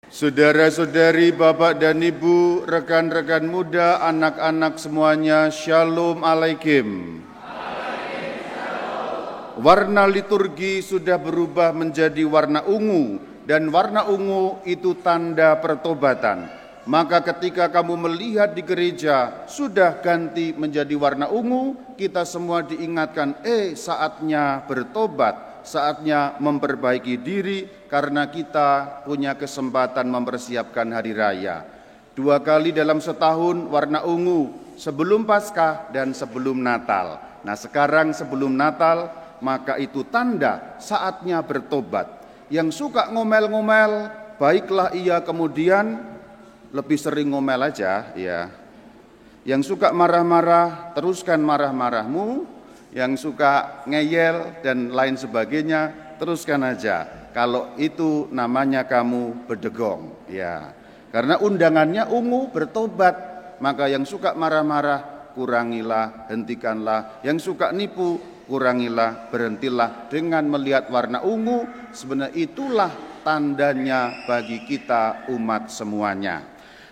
Saudara-saudari, Bapak dan Ibu, rekan-rekan muda, anak-anak semuanya, Shalom Alaikum. Warna liturgi sudah berubah menjadi warna ungu, dan warna ungu itu tanda pertobatan. Maka ketika kamu melihat di gereja sudah ganti menjadi warna ungu, kita semua diingatkan, saatnya bertobat, saatnya memperbaiki diri, karena kita punya kesempatan mempersiapkan hari raya. 2 kali dalam setahun warna ungu, sebelum Paskah dan sebelum Natal. Nah sekarang sebelum Natal, maka itu tanda saatnya bertobat. Yang suka ngomel-ngomel, baiklah ia kemudian lebih sering ngomel aja ya. Yang suka marah-marah, teruskan marah-marahmu. Yang suka ngeyel dan lain sebagainya, teruskan aja. Kalau itu namanya kamu berdegong ya. Karena undangannya ungu bertobat. Maka yang suka marah-marah, kurangilah, hentikanlah. Yang suka nipu, kurangilah, berhentilah. Dengan melihat warna ungu, sebenarnya itulah tandanya bagi kita umat semuanya.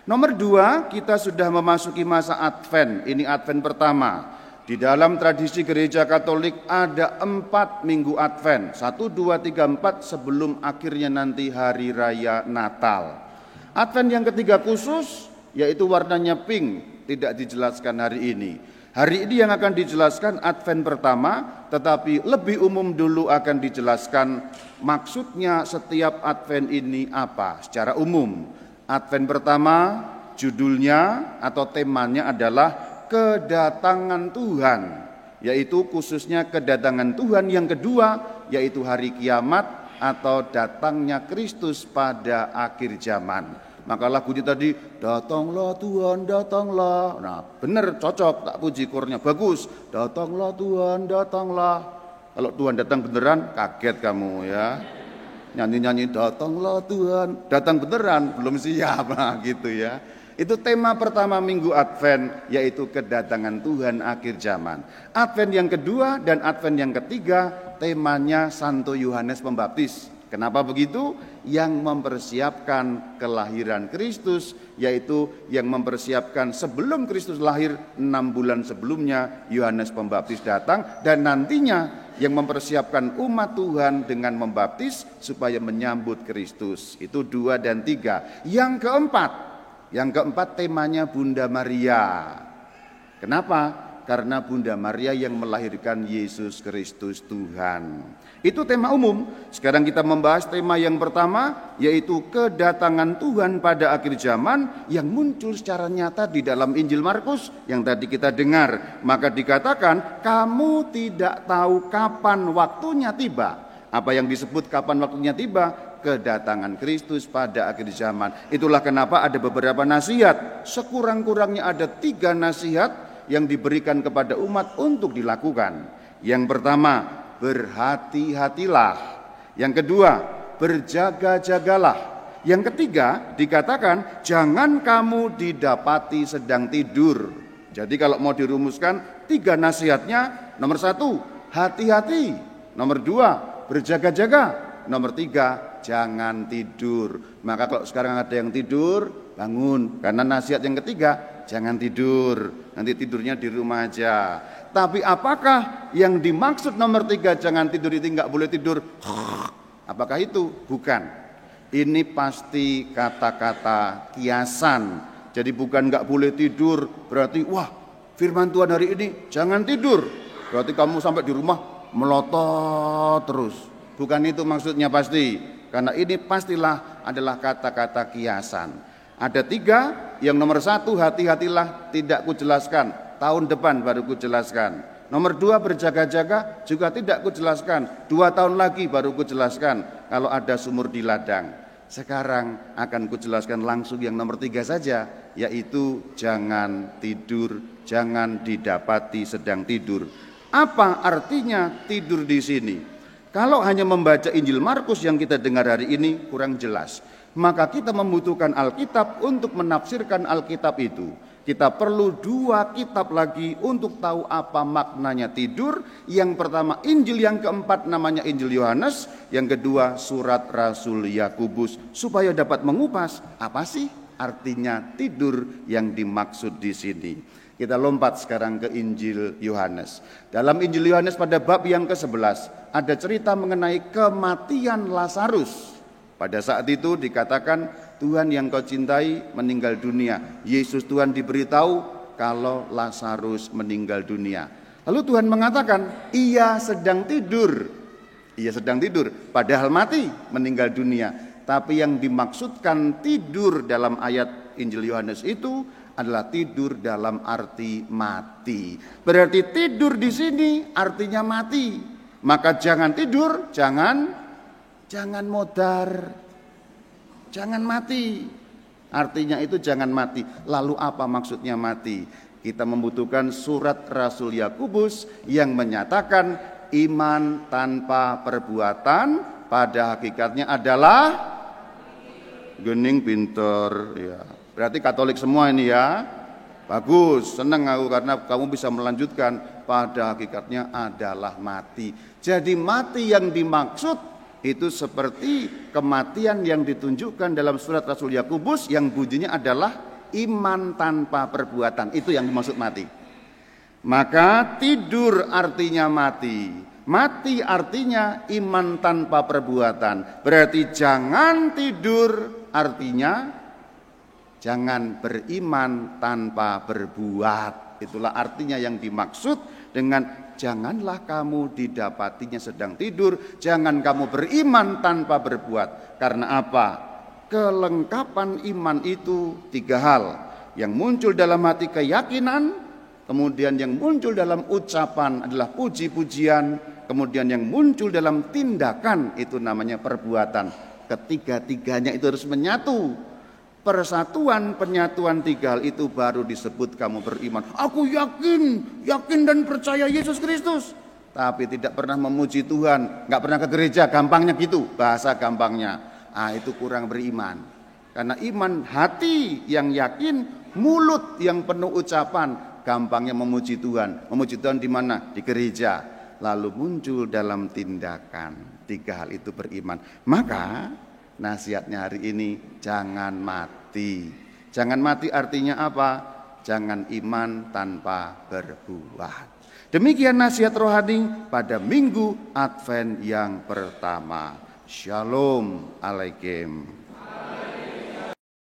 Nomor 2, kita sudah memasuki masa Advent. Ini Advent pertama. Di dalam tradisi gereja Katolik ada 4 minggu Advent. 1, 2, 3, 4 sebelum akhirnya nanti hari raya Natal. Advent yang ketiga khusus, yaitu warnanya pink. Tidak dijelaskan hari ini. Hari ini yang akan dijelaskan Advent pertama, tetapi lebih umum dulu akan dijelaskan maksudnya setiap Advent ini apa secara umum. Advent pertama judulnya atau temanya adalah kedatangan Tuhan, yaitu khususnya kedatangan Tuhan. Yang kedua yaitu hari kiamat atau datangnya Kristus pada akhir zaman. Maka lagunya tadi, datanglah Tuhan, datanglah. Nah benar, cocok, tak puji kornya, bagus. Datanglah Tuhan, datanglah. Kalau Tuhan datang beneran, kaget kamu ya. Nyanyi-nyanyi datanglah Tuhan, datang beneran, belum siap, nah gitu ya. Itu tema pertama minggu Advent, yaitu kedatangan Tuhan akhir zaman. Advent yang kedua dan Advent yang ketiga, temanya Santo Yohanes Pembaptis. Kenapa begitu? Yang mempersiapkan kelahiran Kristus, yaitu yang mempersiapkan sebelum Kristus lahir 6 bulan sebelumnya Yohanes Pembaptis datang, dan nantinya yang mempersiapkan umat Tuhan dengan membaptis supaya menyambut Kristus. Itu 2 dan 3. Yang keempat temanya Bunda Maria. Kenapa? Karena Bunda Maria yang melahirkan Yesus Kristus Tuhan. Itu tema umum. Sekarang kita membahas tema yang pertama, yaitu kedatangan Tuhan pada akhir zaman yang muncul secara nyata di dalam Injil Markus yang tadi kita dengar. Maka dikatakan, kamu tidak tahu kapan waktunya tiba. Apa yang disebut kapan waktunya tiba? Kedatangan Kristus pada akhir zaman. Itulah kenapa ada beberapa nasihat. Sekurang-kurangnya ada 3 nasihat yang diberikan kepada umat untuk dilakukan. Yang pertama, berhati-hatilah. Yang kedua, berjaga-jagalah. Yang ketiga, dikatakan jangan kamu didapati sedang tidur. Jadi kalau mau dirumuskan 3 nasihatnya, nomor 1, hati-hati. Nomor 2, berjaga-jaga. Nomor 3, jangan tidur. Maka kalau sekarang ada yang tidur, bangun. Karena nasihat yang ketiga, jangan tidur. Nanti tidurnya di rumah aja. Tapi apakah yang dimaksud nomor 3, jangan tidur itu enggak boleh tidur? Apakah itu? Bukan. Ini pasti kata-kata kiasan. Jadi bukan enggak boleh tidur, berarti wah firman Tuhan hari ini jangan tidur. Berarti kamu sampai di rumah melotot terus. Bukan itu maksudnya pasti. Karena ini pastilah adalah kata-kata kiasan. Ada 3, yang nomor 1 hati-hatilah tidak kujelaskan. Tahun depan baru kujelaskan. Nomor 2 berjaga-jaga juga tidak kujelaskan. 2 tahun lagi baru kujelaskan kalau ada sumur di ladang. Sekarang akan kujelaskan langsung yang nomor 3 saja, yaitu jangan tidur, jangan didapati sedang tidur. Apa artinya tidur di sini? Kalau hanya membaca Injil Markus yang kita dengar hari ini kurang jelas. Maka kita membutuhkan Alkitab untuk menafsirkan Alkitab itu. Kita perlu 2 kitab lagi untuk tahu apa maknanya tidur. Yang pertama Injil, yang keempat namanya Injil Yohanes, yang kedua surat Rasul Yakobus, supaya dapat mengupas apa sih artinya tidur yang dimaksud di sini. Kita lompat sekarang ke Injil Yohanes. Dalam Injil Yohanes pada bab yang ke-11 ada cerita mengenai kematian Lazarus. Pada saat itu dikatakan Tuhan yang kau cintai meninggal dunia. Yesus Tuhan diberitahu kalau Lazarus meninggal dunia. Lalu Tuhan mengatakan ia sedang tidur. Ia sedang tidur padahal mati, meninggal dunia. Tapi yang dimaksudkan tidur dalam ayat Injil Yohanes itu adalah tidur dalam arti mati. Berarti tidur di sini artinya mati. Maka jangan tidur, jangan modar, jangan mati. Artinya itu jangan mati. Lalu apa maksudnya mati? Kita membutuhkan surat Rasul Yakobus yang menyatakan iman tanpa perbuatan pada hakikatnya adalah gening pinter ya. Berarti Katolik semua ini ya. Bagus, senang aku karena kamu bisa melanjutkan. Pada hakikatnya adalah mati. Jadi mati yang dimaksud itu seperti kematian yang ditunjukkan dalam surat Rasul Yakobus yang bunyinya adalah iman tanpa perbuatan. Itu yang dimaksud mati. Maka tidur artinya mati. Mati artinya iman tanpa perbuatan. Berarti jangan tidur artinya jangan beriman tanpa berbuat. Itulah artinya yang dimaksud dengan janganlah kamu didapatinya sedang tidur, jangan kamu beriman tanpa berbuat. Karena apa? Kelengkapan iman itu 3 hal. Yang muncul dalam hati keyakinan, kemudian yang muncul dalam ucapan adalah puji-pujian, kemudian yang muncul dalam tindakan itu namanya perbuatan. Ketiga-tiganya itu harus menyatu. Persatuan penyatuan 3 hal itu baru disebut kamu beriman. Aku yakin dan percaya Yesus Kristus, tapi tidak pernah memuji Tuhan, nggak pernah ke gereja, gampangnya gitu, bahasa gampangnya. Itu kurang beriman. Karena iman hati yang yakin, mulut yang penuh ucapan, gampangnya memuji Tuhan. Memuji Tuhan di mana? Di gereja. Lalu muncul dalam tindakan. 3 hal itu beriman. Maka nasihatnya hari ini jangan mati. Jangan mati artinya apa? Jangan iman tanpa berbuat. Demikian nasihat rohani pada Minggu Advent yang pertama. Shalom Alaikum.